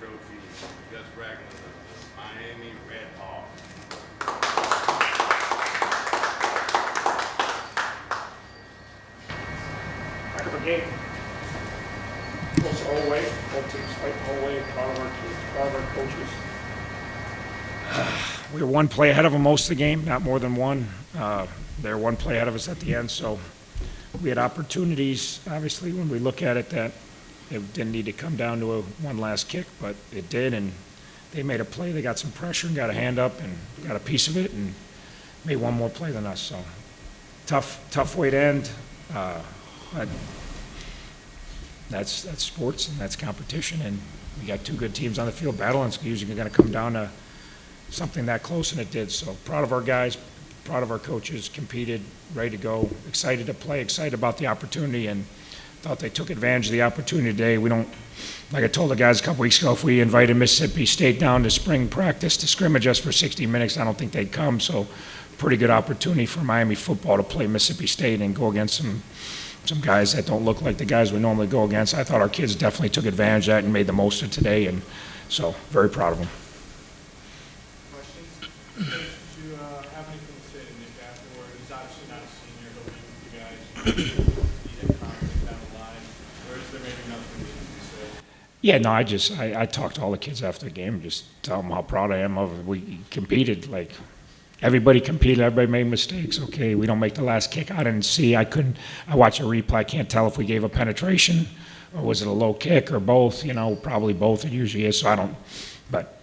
trophy, Gus Ragland of the Miami Red Hawks. Back of the game. Goes the whole way. Both teams fight the whole way. Proud of our kids, proud of our coaches. We were one play ahead of them most of the game, not more than one. They were one play ahead of us at the end, so we had opportunities. Obviously, when we look at it, that it didn't need to come down to one last kick, but it did, and they made a play. They got some pressure and got a hand up and got a piece of it and made one more play than us. So tough way to end. But that's sports and that's competition, and we got two good teams on the field battling. It's usually going to come down to something that close, and it did. So proud of our guys, proud of our coaches, competed, ready to go, excited to play, excited about the opportunity, and thought they took advantage of the opportunity today. We don't, like I told the guys a couple weeks ago, if we invited Mississippi State down to spring practice to scrimmage us for 60 minutes, I don't think they'd come. So pretty good opportunity for Miami football to play Mississippi State and go against some guys that don't look like the guys we normally go against. I thought our kids definitely took advantage of that and made the most of today, and so very proud of them. Questions? Did you have anything to say to Nick afterward? He's obviously not a senior, but with you guys, he had confidence down the line. Or is there maybe nothing to say? Yeah, no, I talked to all the kids after the game, just tell them how proud I am of it. We competed, like, everybody competed, everybody made mistakes. Okay, we don't make the last kick. I didn't see, I watched a replay, I can't tell if we gave a penetration, or was it a low kick, or both, probably both, it usually is, so I don't, but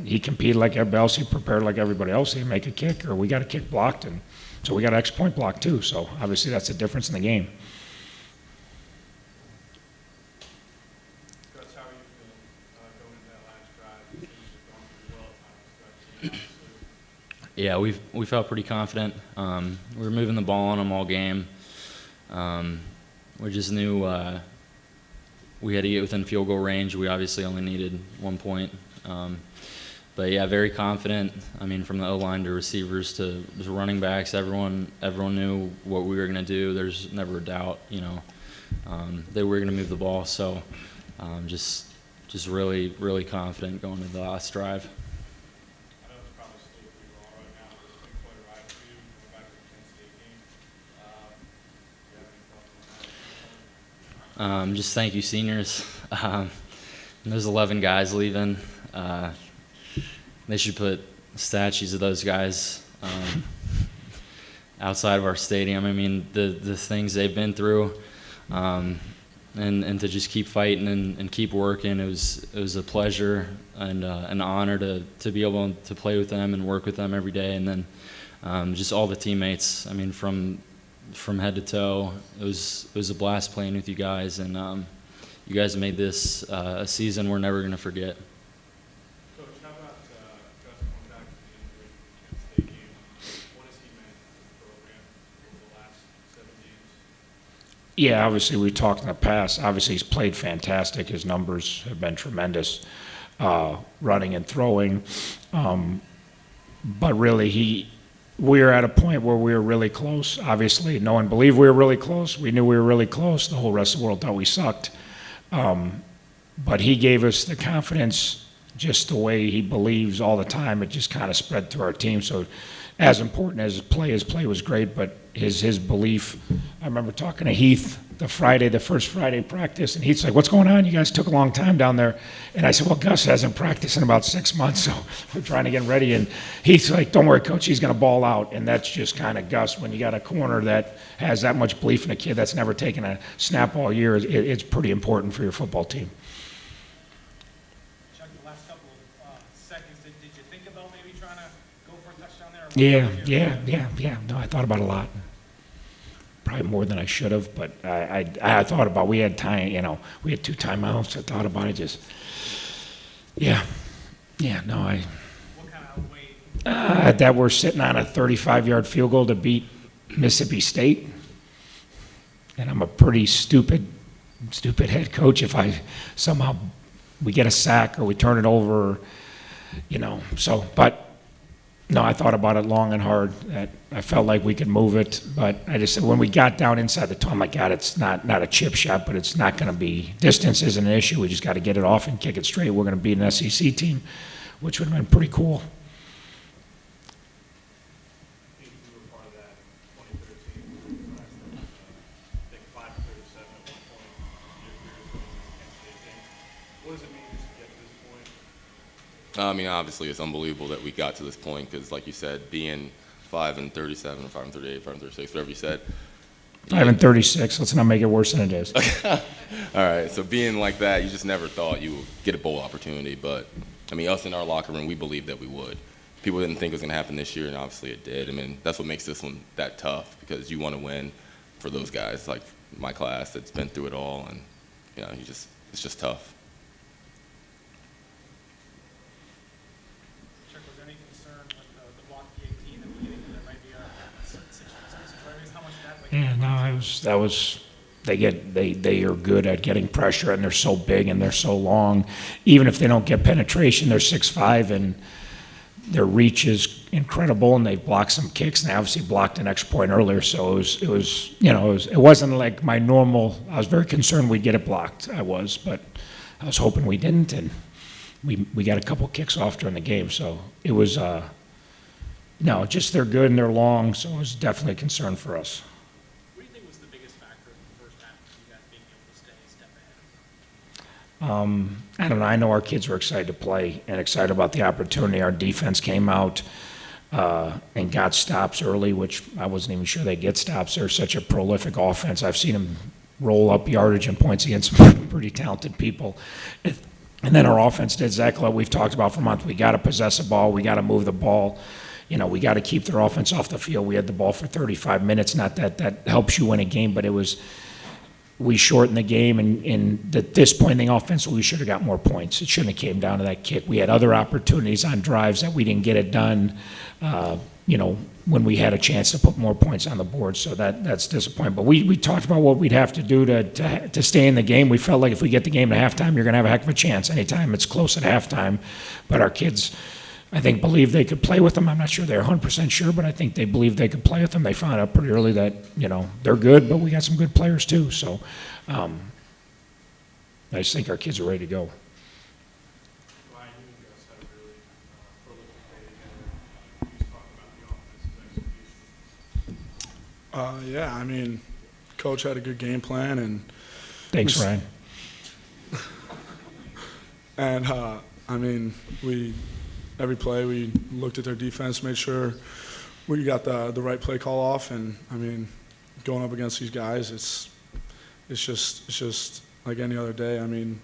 he competed like everybody else, he prepared like everybody else, he'd make a kick, or we got a kick blocked, and so we got an extra point blocked too, so obviously that's the difference in the game. Gus, how are you feeling going into that last drive? Things have gone pretty well at times, obviously. Yeah, we felt pretty confident. We were moving the ball on them all game. We just knew we had to get within field goal range. We obviously only needed 1 point. But yeah, very confident. I mean, from the O-line to receivers to running backs, everyone knew what we were going to do. There's never a doubt, that we were going to move the ball. So just really, really confident going into the last drive. I know it's probably still pretty raw right now, but it's been quite a ride for you going back to the Kent State game. Do you have any thoughts on that? Just thank you, seniors. There's 11 guys leaving. They should put statues of those guys outside of our stadium. I mean, the things they've been through, and to just keep fighting and keep working. It was a pleasure and an honor to be able to play with them and work with them every day. And then just all the teammates. I mean, from head to toe, it was a blast playing with you guys, and you guys made this a season we're never going to forget. Coach, how about Gus going back to the injury in the Kent State game? What has he meant to the program over the last 7 games? Yeah, obviously we talked in the past. Obviously he's played fantastic. His numbers have been tremendous, running and throwing. But really we were at a point where we were really close. Obviously no one believed we were really close. We knew we were really close. The whole rest of the world thought we sucked. But he gave us the confidence just the way he believes all the time. It just kind of spread through our team. So as important as his play was great, but his belief. I remember talking to Heath the first Friday practice, and Heath's like, "What's going on? You guys took a long time down there." And I said, "Well, Gus hasn't practiced in about 6 months, so we're trying to get ready." And Heath's like, "Don't worry, Coach, he's going to ball out." And that's just kind of Gus. When you got a corner that has that much belief in a kid that's never taken a snap all year, it's pretty important for your football team. Chuck, the last couple of seconds, did you think about maybe trying to go for a touchdown there? Yeah. No, I thought about it a lot. Probably more than I should have, but I thought about. We had time, we had 2 timeouts. I thought about it. Just, yeah. No, What kind of outweighed? that we're sitting on a 35-yard field goal to beat Mississippi State, and I'm a pretty stupid head coach if I somehow we get a sack or we turn it over, So, but No, I thought about it long and hard. That I felt like we could move it, but I just said when we got down inside the 20, I'm like, God, it's not a chip shot, but it's not going to be. Distance isn't an issue. We just got to get it off and kick it straight. We're going to beat an SEC team, which would have been pretty cool. I think you were part of that 2013 class that was, I think 5-37 at one point in your career winning the Kent State game. What does it mean just to get to this point? I mean, obviously, it's unbelievable that we got to this point because, like you said, being 5-37 or 5-38, 5-36, whatever you said. 5-36. Let's not make it worse than it is. All right, so being like that, you just never thought you would get a bowl opportunity. But, I mean, us in our locker room, we believed that we would. People didn't think it was going to happen this year, and obviously it did. I mean, that's what makes this one that tough because you want to win for those guys, like my class that's been through it all. And, you know, it's just tough. Chuck, was there any concern with the block P18 in the beginning that there might be a situation? How much of that? Yeah, no, that was. They are good at getting pressure, and they're so big and they're so long. Even if they don't get penetration, they're 6'5", and their reach is incredible. And they've blocked some kicks, and they obviously blocked an extra point earlier. So it wasn't like my normal. I was very concerned we'd get it blocked. I was, but I was hoping we didn't, and we got a couple kicks off during the game. So it was no, just they're good and they're long. So it was definitely a concern for us. What do you think was the biggest factor in the first half of you guys being able to stay a step ahead? I don't know. I know our kids were excited to play and excited about the opportunity. Our defense came out and got stops early, which I wasn't even sure they'd get stops. They're such a prolific offense. I've seen them roll up yardage and points against some pretty talented people. And then our offense did exactly what we've talked about for months. We got to possess the ball. We got to move the ball. You know, we got to keep their offense off the field. We had the ball for 35 minutes. Not that helps you win a game, but we shortened the game, and at this point in the offense, we should have got more points. It shouldn't have came down to that kick. We had other opportunities on drives that we didn't get it done, when we had a chance to put more points on the board. So that's disappointing. But we talked about what we'd have to do to stay in the game. We felt like if we get the game at halftime, you're going to have a heck of a chance anytime it's close at halftime. But our kids, I think, believed they could play with them. I'm not sure they're 100% sure, but I think they believed they could play with them. They found out pretty early that, they're good, but we got some good players too. So I just think our kids are ready to go. Ryan, you and Gus had a really prolific day together. Can you just talk about the offensive execution? Yeah, I mean, Coach had a good game plan, and Thanks, Ryan. and I mean, every play we looked at their defense, made sure we got the right play call off, and I mean, going up against these guys, it's just like any other day. I mean,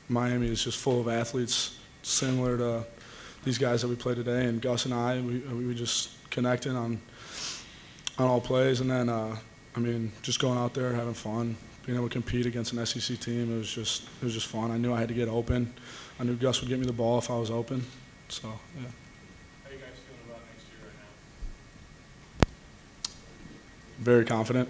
Miami is just full of athletes similar to these guys that we played today, and Gus and I, we just connected on all plays, and then I mean, just going out there having fun, being able to compete against an SEC team. It was just fun. I knew I had to get open. I knew Gus would get me the ball if I was open. So yeah. How are you guys feeling about next year right now? Very confident.